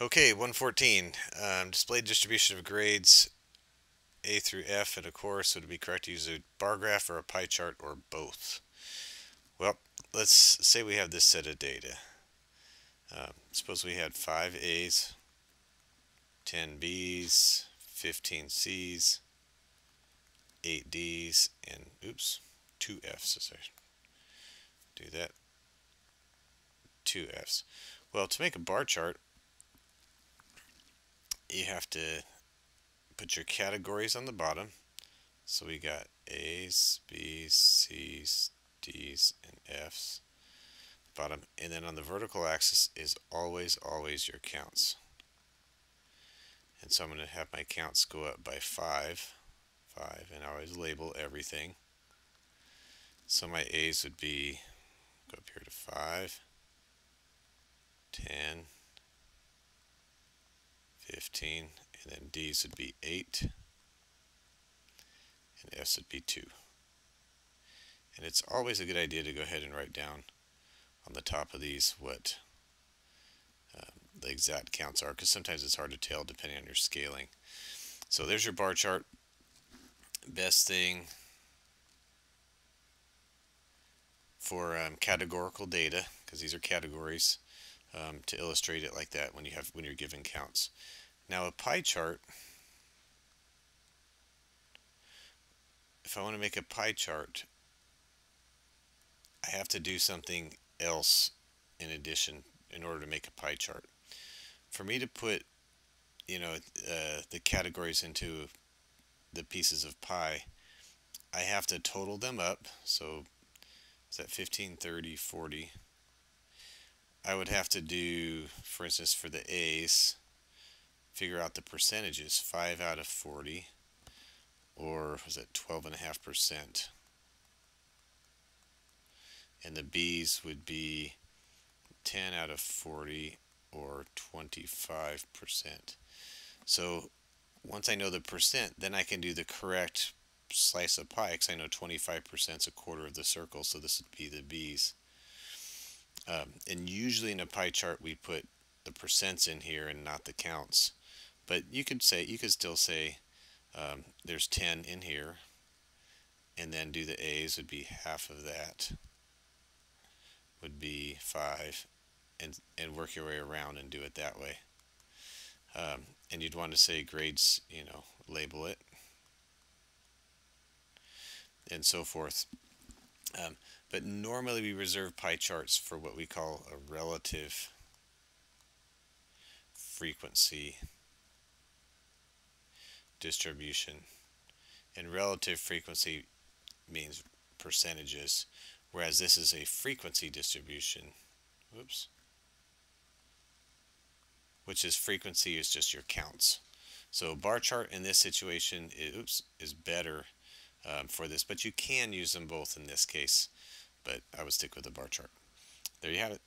Okay, 114. Display distribution of grades A through F in a course. Would it be correct to use a bar graph or a pie chart or both? Well, let's say we have this set of data. Suppose we had 5 A's, 10 B's, 15 C's, 8 D's, and 2 F's. So do that, 2 F's. Well, to make a bar chart, you have to put your categories on the bottom. So we got A's, B's, C's, D's, and F's bottom. And then on the vertical axis is always your counts. And so I'm going to have my counts go up by 5, and I always label everything. So my A's would be, go up here to 5, 10, 15, and then D's would be 8, and F's would be 2. And it's always a good idea to go ahead and write down on the top of these what the exact counts are, because sometimes it's hard to tell depending on your scaling. So there's your bar chart. Best thing for categorical data, because these are categories, to illustrate it like that when you're given counts. Now a pie chart, if I want to make a pie chart, I have to do something else in addition in order to make a pie chart. For me to put, the categories into the pieces of pie, I have to total them up. So is that 15, 30, 40? I would have to do, for instance, for the A's, figure out the percentages, 5 out of 40, or was it 12.5%? And the B's would be 10 out of 40, or 25%. So once I know the percent, then I can do the correct slice of pie, because I know 25% is a quarter of the circle, so this would be the B's. And usually in a pie chart we put the percents in here and not the counts. But you could still say there's 10 in here, and then do the A's would be half of that, would be 5, and work your way around and do it that way. And you'd want to say grades, label it, and so forth. But normally we reserve pie charts for what we call a relative frequency distribution. And relative frequency means percentages, whereas this is a frequency distribution. Which is frequency is just your counts. So bar chart in this situation is better for this, but you can use them both in this case, but I would stick with the bar chart. There you have it.